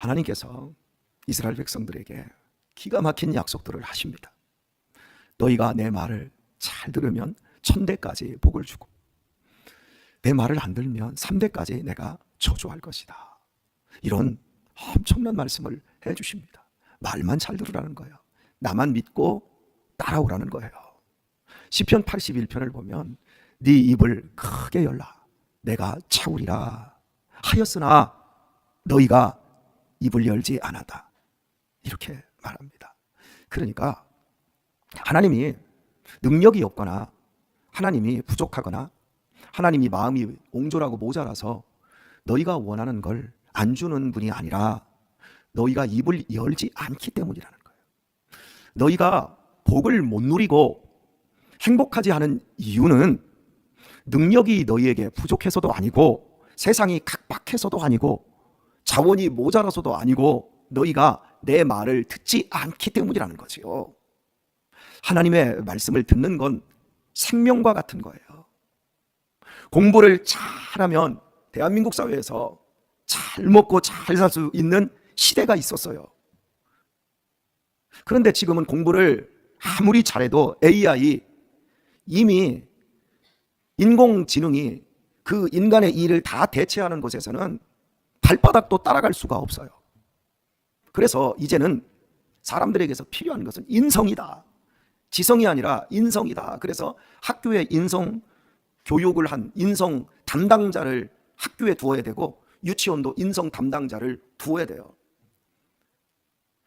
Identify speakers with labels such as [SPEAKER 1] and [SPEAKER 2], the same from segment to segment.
[SPEAKER 1] 하나님께서 이스라엘 백성들에게 기가 막힌 약속들을 하십니다. 너희가 내 말을 잘 들으면 1000대까지 복을 주고 내 말을 안 들으면 3대까지 내가 저주할 것이다. 이런 엄청난 말씀을 해주십니다. 말만 잘 들으라는 거예요. 나만 믿고 따라오라는 거예요. 시편 81편을 보면 네 입을 크게 열라 내가 채우리라 하였으나 너희가 입을 열지 않았다. 이렇게 말합니다. 그러니까 하나님이 능력이 없거나 하나님이 부족하거나 하나님이 마음이 옹졸하고 모자라서 너희가 원하는 걸 안 주는 분이 아니라 너희가 입을 열지 않기 때문이라는 거예요. 너희가 복을 못 누리고 행복하지 않은 이유는 능력이 너희에게 부족해서도 아니고 세상이 각박해서도 아니고 자원이 모자라서도 아니고 너희가 내 말을 듣지 않기 때문이라는 거지요. 하나님의 말씀을 듣는 건 생명과 같은 거예요. 공부를 잘하면 대한민국 사회에서 잘 먹고 잘 살 수 있는 시대가 있었어요. 그런데 지금은 공부를 아무리 잘해도 AI 이미 인공지능이 그 인간의 일을 다 대체하는 곳에서는 발바닥도 따라갈 수가 없어요. 그래서 이제는 사람들에게서 필요한 것은 인성이다. 지성이 아니라 인성이다. 그래서 학교에 인성 교육을 한 인성 담당자를 학교에 두어야 되고 유치원도 인성 담당자를 두어야 돼요.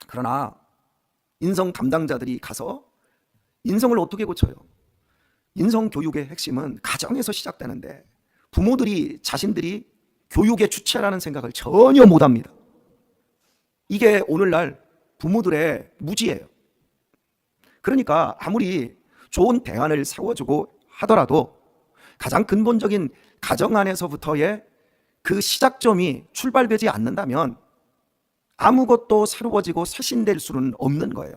[SPEAKER 1] 그러나 인성 담당자들이 가서 인성을 어떻게 고쳐요? 인성 교육의 핵심은 가정에서 시작되는데 부모들이 자신들이 교육의 주체라는 생각을 전혀 못합니다. 이게 오늘날 부모들의 무지예요. 그러니까 아무리 좋은 대안을 세워주고 하더라도 가장 근본적인 가정 안에서부터의 그 시작점이 출발되지 않는다면 아무것도 새로워지고 쇄신될 수는 없는 거예요.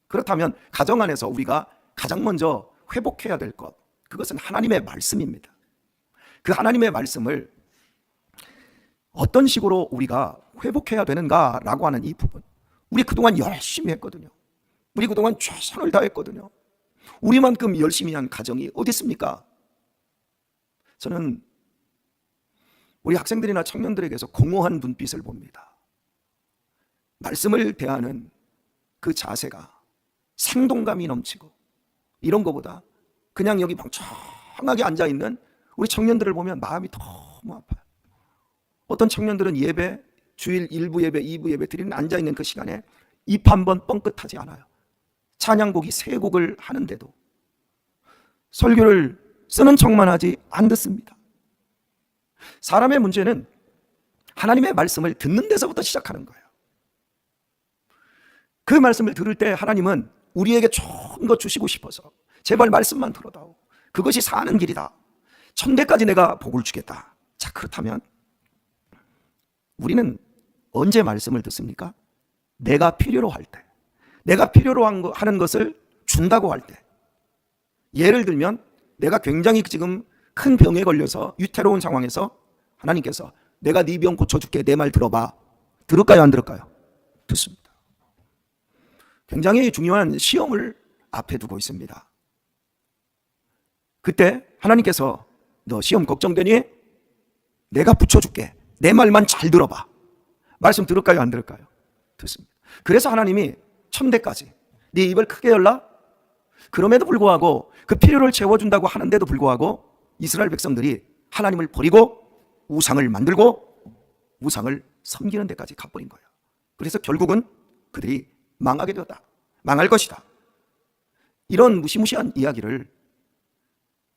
[SPEAKER 1] 그렇다면 가정 안에서 우리가 가장 먼저 회복해야 될 것, 그것은 하나님의 말씀입니다. 그 하나님의 말씀을 어떤 식으로 우리가 회복해야 되는가라고 하는 이 부분, 우리 그동안 열심히 했거든요. 우리 그동안 최선을 다했거든요. 우리만큼 열심히 한 가정이 어디 있습니까? 저는 우리 학생들이나 청년들에게서 공허한 눈빛을 봅니다. 말씀을 대하는 그 자세가 생동감이 넘치고 이런 것보다 그냥 여기 멍청하게 앉아있는 우리 청년들을 보면 마음이 너무 아파요. 어떤 청년들은 예배, 주일 1부 예배, 2부 예배 드리는 앉아있는 그 시간에 입 한 번 뻥끗하지 않아요. 찬양곡이 3곡을 하는데도 설교를 쓰는 척만 하지 안 듣습니다. 사람의 문제는 하나님의 말씀을 듣는 데서부터 시작하는 거예요. 그 말씀을 들을 때 하나님은 우리에게 좋은 거 주시고 싶어서 제발 말씀만 들어다오. 그것이 사는 길이다. 1000대까지 내가 복을 주겠다. 자, 그렇다면 우리는 언제 말씀을 듣습니까? 내가 필요로 할 때, 내가 필요로 하는 것을 준다고 할 때. 예를 들면 내가 굉장히 지금 큰 병에 걸려서 위태로운 상황에서 하나님께서 내가 네 병 고쳐줄게, 내 말 들어봐. 들을까요, 안 들을까요? 듣습니다. 굉장히 중요한 시험을 앞에 두고 있습니다. 그때 하나님께서 너 시험 걱정되니? 내가 붙여줄게. 내 말만 잘 들어봐. 말씀 들을까요, 안 들을까요? 듣습니다. 그래서 하나님이 1000대까지 네 입을 크게 열라? 그럼에도 불구하고 그 필요를 채워준다고 하는데도 불구하고 이스라엘 백성들이 하나님을 버리고 우상을 만들고 우상을 섬기는 데까지 가버린 거예요. 그래서 결국은 그들이 망하게 되었다. 망할 것이다. 이런 무시무시한 이야기를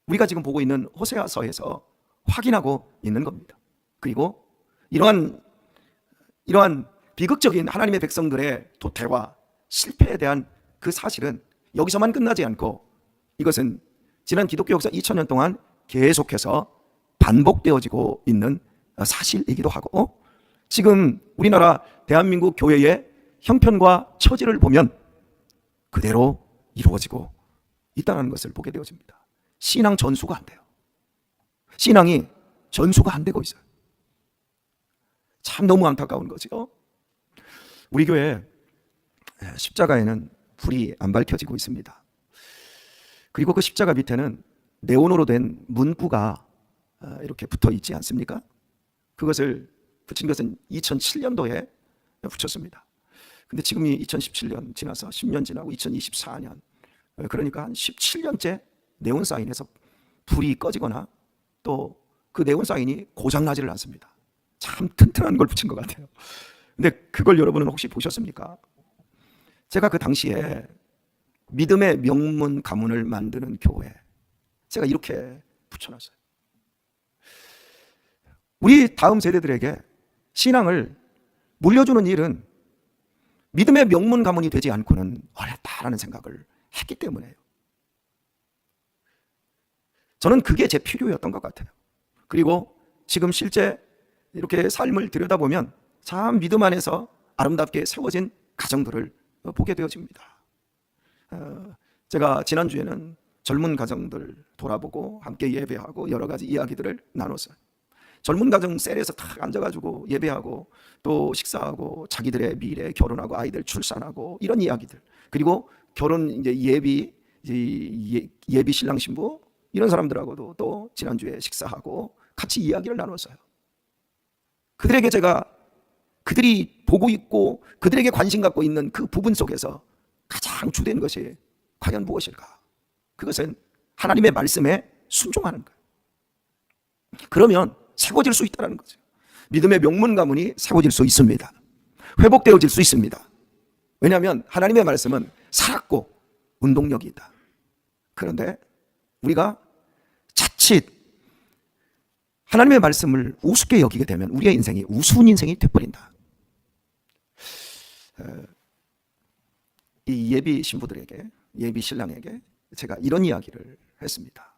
[SPEAKER 1] 우리가 지금 보고 있는 호세아서에서 확인하고 있는 겁니다. 그리고 이러한 비극적인 하나님의 백성들의 도태와 실패에 대한 그 사실은 여기서만 끝나지 않고 이것은 지난 기독교 역사 2000년 동안 계속해서 반복되어지고 있는 사실이기도 하고 지금 우리나라 대한민국 교회의 형편과 처지를 보면 그대로 이루어지고 있다는 것을 보게 되어집니다. 신앙 전수가 안 돼요. 신앙이 전수가 안 되고 있어요. 참 너무 안타까운 거죠. 우리 교회 십자가에는 불이 안 밝혀지고 있습니다. 그리고 그 십자가 밑에는 네온으로 된 문구가 이렇게 붙어 있지 않습니까? 그것을 붙인 것은 2007년도에 붙였습니다. 근데 지금이 2017년 지나서 10년 지나고 2024년, 그러니까 한 17년째 네온 사인에서 불이 꺼지거나 또 그 네온 사인이 고장나지를 않습니다. 참 튼튼한 걸 붙인 것 같아요. 근데 그걸 여러분은 혹시 보셨습니까? 제가 그 당시에 믿음의 명문 가문을 만드는 교회, 제가 이렇게 붙여놨어요. 우리 다음 세대들에게 신앙을 물려주는 일은 믿음의 명문 가문이 되지 않고는 어렵다라는 생각을 했기 때문에요. 저는 그게 제 필요였던 것 같아요. 그리고 지금 실제 이렇게 삶을 들여다보면 참 믿음 안에서 아름답게 세워진 가정들을 보게 되어집니다. 제가 지난주에는 젊은 가정들 돌아보고 함께 예배하고 여러 가지 이야기들을 나눴어요. 젊은 가정 셀에서 탁 앉아가지고 예배하고 또 식사하고 자기들의 미래, 결혼하고 아이들 출산하고 이런 이야기들, 그리고 결혼 이제 예비 신랑 신부 이런 사람들하고도 또 지난주에 식사하고 같이 이야기를 나눴어요. 그들에게 제가 그들이 보고 있고 그들에게 관심 갖고 있는 그 부분 속에서 가장 주된 것이 과연 무엇일까? 그것은 하나님의 말씀에 순종하는 거예요. 그러면 세워질 수 있다는 거죠. 믿음의 명문 가문이 세워질 수 있습니다. 회복되어질 수 있습니다. 왜냐하면 하나님의 말씀은 살았고 운동력이 있다. 그런데 우리가 자칫 하나님의 말씀을 우습게 여기게 되면 우리의 인생이 우스운 인생이 되어버린다. 이 예비 신부들에게, 예비 신랑에게 제가 이런 이야기를 했습니다.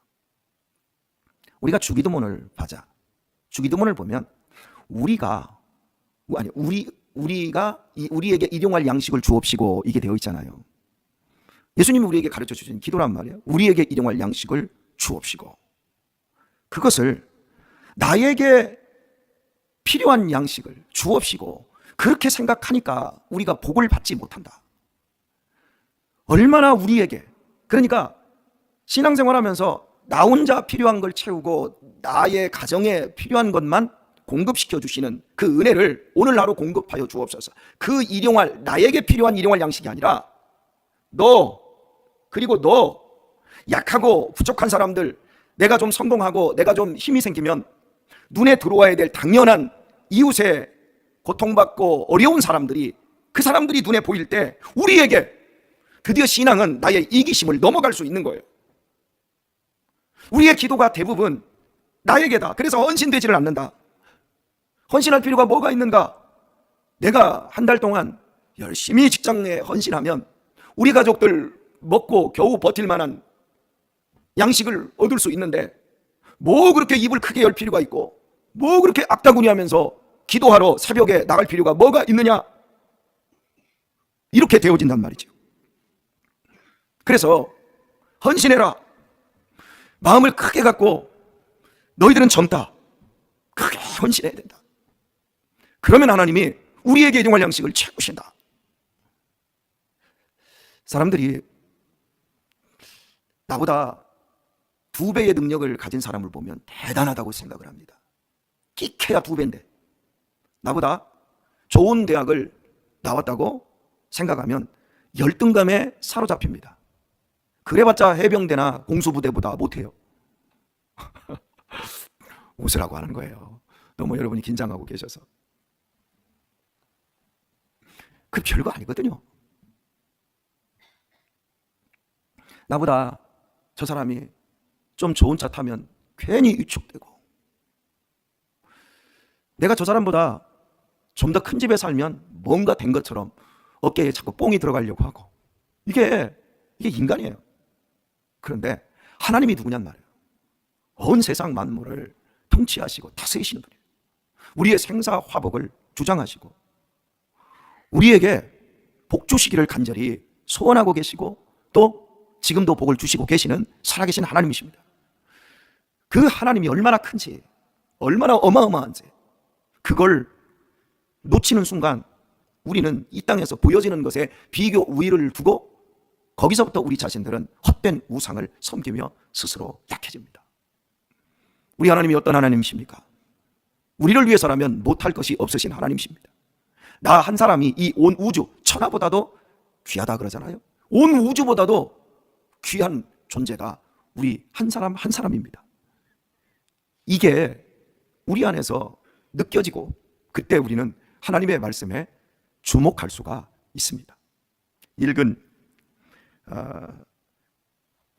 [SPEAKER 1] 우리가 주기도문을 하자. 주기도문을 보면 우리에게 일용할 양식을 주옵시고 이게 되어 있잖아요. 예수님이 우리에게 가르쳐 주신 기도란 말이에요. 우리에게 일용할 양식을 주옵시고, 그것을 나에게 필요한 양식을 주옵시고 그렇게 생각하니까 우리가 복을 받지 못한다. 얼마나 우리에게, 그러니까 신앙생활하면서 나 혼자 필요한 걸 채우고 나의 가정에 필요한 것만 공급시켜 주시는 그 은혜를 오늘 하루 공급하여 주옵소서. 그 일용할, 나에게 필요한 일용할 양식이 아니라 그리고 약하고 부족한 사람들, 내가 좀 성공하고 내가 좀 힘이 생기면 눈에 들어와야 될 당연한 이웃의 고통받고 어려운 사람들이, 그 사람들이 눈에 보일 때 우리에게 드디어 신앙은 나의 이기심을 넘어갈 수 있는 거예요. 우리의 기도가 대부분 나에게다. 그래서 헌신되지를 않는다. 헌신할 필요가 뭐가 있는가? 내가 한 달 동안 열심히 직장에 헌신하면 우리 가족들 먹고 겨우 버틸 만한 양식을 얻을 수 있는데 뭐 그렇게 입을 크게 열 필요가 있고 뭐 그렇게 악다구니 하면서 기도하러 새벽에 나갈 필요가 뭐가 있느냐? 이렇게 되어진단 말이죠. 그래서 헌신해라. 마음을 크게 갖고, 너희들은 젊다, 크게 헌신해야 된다. 그러면 하나님이 우리에게 일용할 양식을 채우신다. 사람들이 나보다 2배의 능력을 가진 사람을 보면 대단하다고 생각을 합니다. 끼케야 2배인데 나보다 좋은 대학을 나왔다고 생각하면 열등감에 사로잡힙니다. 그래봤자 해병대나 공수부대보다 못해요. 웃으라고 하는 거예요. 너무 여러분이 긴장하고 계셔서. 그 별거 아니거든요. 나보다 저 사람이 좀 좋은 차 타면 괜히 위축되고, 내가 저 사람보다 좀 더 큰 집에 살면 뭔가 된 것처럼 어깨에 자꾸 뽕이 들어가려고 하고, 이게 인간이에요. 그런데 하나님이 누구냔 말이에요. 온 세상 만물을 통치하시고 다스리시는 분이에요. 우리의 생사화복을 주장하시고 우리에게 복 주시기를 간절히 소원하고 계시고 또 지금도 복을 주시고 계시는 살아계신 하나님이십니다. 그 하나님이 얼마나 큰지, 얼마나 어마어마한지, 그걸 놓치는 순간 우리는 이 땅에서 보여지는 것에 비교 우위를 두고 거기서부터 우리 자신들은 헛된 우상을 섬기며 스스로 약해집니다. 우리 하나님이 어떤 하나님이십니까? 우리를 위해서라면 못할 것이 없으신 하나님이십니다. 나 한 사람이 이 온 우주 천하보다도 귀하다 그러잖아요. 온 우주보다도 귀한 존재가 우리 한 사람 한 사람입니다. 이게 우리 안에서 느껴지고 그때 우리는 하나님의 말씀에 주목할 수가 있습니다. 읽은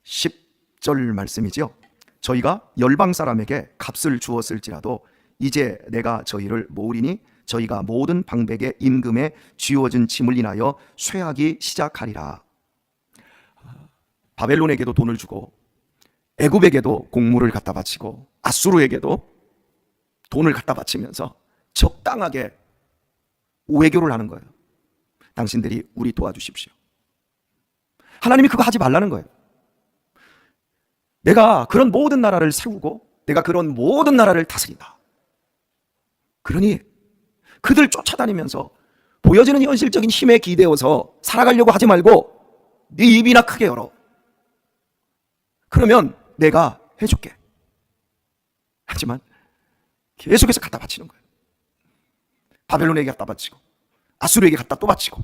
[SPEAKER 1] 10절 말씀이지요. 저희가 열방 사람에게 값을 주었을지라도 이제 내가 저희를 모으리니 저희가 모든 방백의 임금에 쥐어진 짐을 인하여 쇠하기 시작하리라. 바벨론에게도 돈을 주고 애굽에게도 곡물을 갖다 바치고 아수르에게도 돈을 갖다 바치면서 적당하게 외교를 하는 거예요. 당신들이 우리 도와주십시오. 하나님이 그거 하지 말라는 거예요. 내가 그런 모든 나라를 세우고 내가 그런 모든 나라를 다스린다. 그러니 그들 쫓아다니면서 보여지는 현실적인 힘에 기대어서 살아가려고 하지 말고 네 입이나 크게 열어. 그러면 내가 해줄게. 하지만 계속해서 갖다 바치는 거예요. 바벨론에게 갖다 바치고 아수르에게 갖다 또 바치고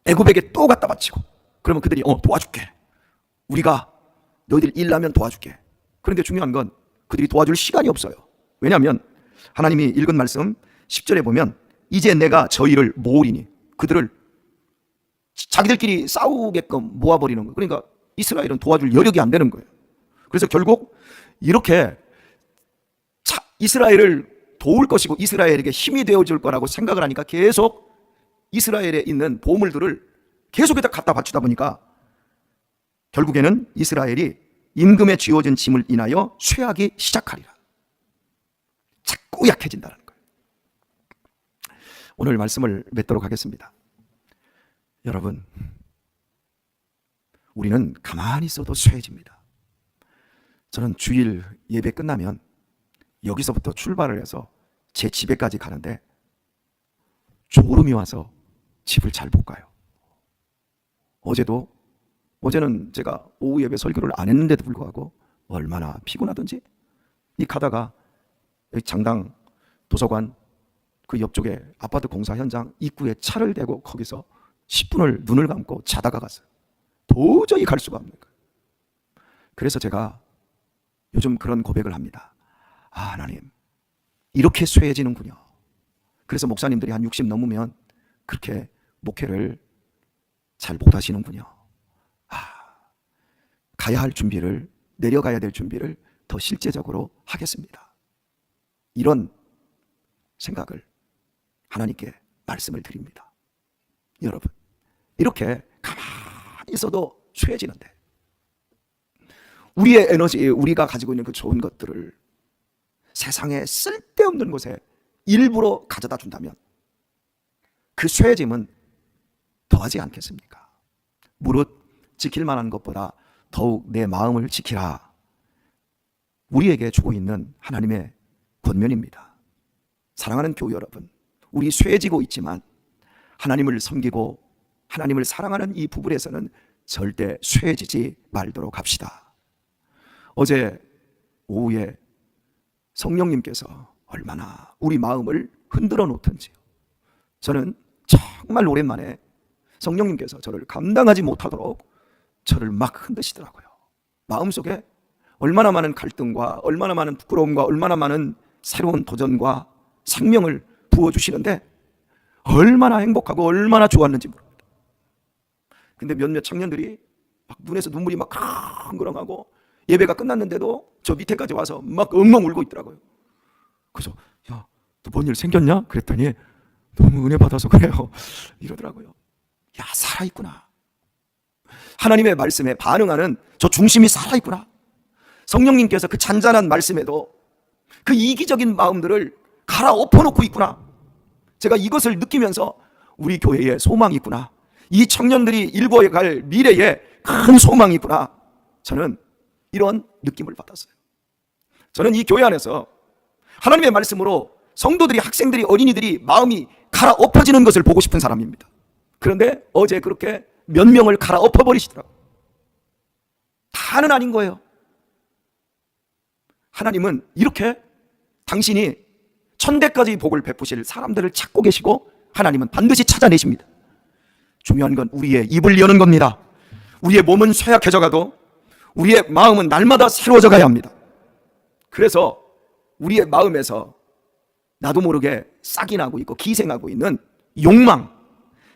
[SPEAKER 1] 애굽에게 또 갖다 바치고 그러면 그들이 도와줄게. 우리가 너희들 일 나면 도와줄게. 그런데 중요한 건 그들이 도와줄 시간이 없어요. 왜냐하면 하나님이 읽은 말씀 10절에 보면 이제 내가 저희를 모으리니 그들을 자기들끼리 싸우게끔 모아버리는 거예요. 그러니까 이스라엘은 도와줄 여력이 안 되는 거예요. 그래서 결국 이렇게 이스라엘을 도울 것이고 이스라엘에게 힘이 되어줄 거라고 생각을 하니까 계속 이스라엘에 있는 보물들을 계속해서 갖다 바치다 보니까 결국에는 이스라엘이 임금에 쥐어진 짐을 인하여 쇠하기 시작하리라. 자꾸 약해진다는 거예요. 오늘 말씀을 맺도록 하겠습니다. 여러분, 우리는 가만히 있어도 쇠해집니다. 저는 주일 예배 끝나면 여기서부터 출발을 해서 제 집에까지 가는데 졸음이 와서 집을 잘 못 가요. 어제는 제가 오후 예배 설교를 안 했는데도 불구하고 얼마나 피곤하던지 이 가다가 여기 장당 도서관 그 옆쪽에 아파트 공사 현장 입구에 차를 대고 거기서 10분을 눈을 감고 자다가 갔어요. 도저히 갈 수가 없는 거예요. 그래서 제가 요즘 그런 고백을 합니다. 아, 하나님, 이렇게 쇠해지는군요. 그래서 목사님들이 한 60 넘으면 그렇게 목회를 잘 못하시는군요. 가야 할 준비를, 내려가야 될 준비를 더 실제적으로 하겠습니다. 이런 생각을 하나님께 말씀을 드립니다. 여러분, 이렇게 가만히 있어도 쇠해지는데 우리의 에너지, 우리가 가지고 있는 그 좋은 것들을 세상에 쓸데없는 곳에 일부러 가져다 준다면 그 쇠해짐은 더하지 않겠습니까? 무릇 지킬 만한 것보다 더욱 내 마음을 지키라. 우리에게 주고 있는 하나님의 권면입니다. 사랑하는 교우 여러분, 우리 쇠해지고 있지만 하나님을 섬기고 하나님을 사랑하는 이 부분에서는 절대 쇠해지지 말도록 합시다. 어제 오후에 성령님께서 얼마나 우리 마음을 흔들어 놓던지요. 저는 정말 오랜만에 성령님께서 저를 감당하지 못하도록 저를 막 흔드시더라고요. 마음속에 얼마나 많은 갈등과 얼마나 많은 부끄러움과 얼마나 많은 새로운 도전과 생명을 부어주시는데 얼마나 행복하고 얼마나 좋았는지 모릅니다. 근데 몇몇 청년들이 막 눈에서 눈물이 막 킁그렁하고 예배가 끝났는데도 저 밑에까지 와서 막 엉엉 울고 있더라고요. 그래서 야, 너 뭔 일 생겼냐? 그랬더니 너무 은혜 받아서 그래요 이러더라고요. 야, 살아있구나. 하나님의 말씀에 반응하는 저 중심이 살아있구나. 성령님께서 그 잔잔한 말씀에도 그 이기적인 마음들을 갈아엎어놓고 있구나. 제가 이것을 느끼면서 우리 교회에 소망이 있구나. 이 청년들이 일궈갈 미래에 큰 소망이 있구나. 저는 이런 느낌을 받았어요. 저는 이 교회 안에서 하나님의 말씀으로 성도들이, 학생들이, 어린이들이 마음이 갈아엎어지는 것을 보고 싶은 사람입니다. 그런데 어제 그렇게 몇 명을 갈아엎어 버리시더라고요. 다는 아닌 거예요. 하나님은 이렇게 당신이 천대까지 복을 베푸실 사람들을 찾고 계시고 하나님은 반드시 찾아내십니다. 중요한 건 우리의 입을 여는 겁니다. 우리의 몸은 쇠약해져 가도 우리의 마음은 날마다 새로워져 가야 합니다. 그래서 우리의 마음에서 나도 모르게 싹이 나고 있고 기생하고 있는 욕망,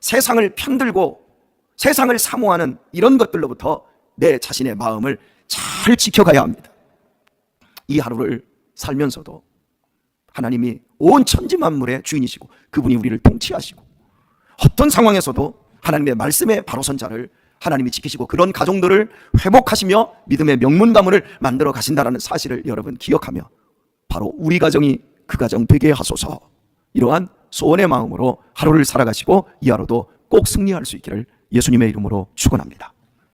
[SPEAKER 1] 세상을 편들고 세상을 사모하는 이런 것들로부터 내 자신의 마음을 잘 지켜가야 합니다. 이 하루를 살면서도 하나님이 온 천지 만물의 주인이시고 그분이 우리를 통치하시고 어떤 상황에서도 하나님의 말씀에 바로 선 자를 하나님이 지키시고 그런 가정들을 회복하시며 믿음의 명문 가문을 만들어 가신다는 사실을 여러분 기억하며 바로 우리 가정이 그 가정 되게 하소서, 이러한 소원의 마음으로 하루를 살아가시고 이 하루도 꼭 승리할 수 있기를 예수님의 이름으로 축원합니다.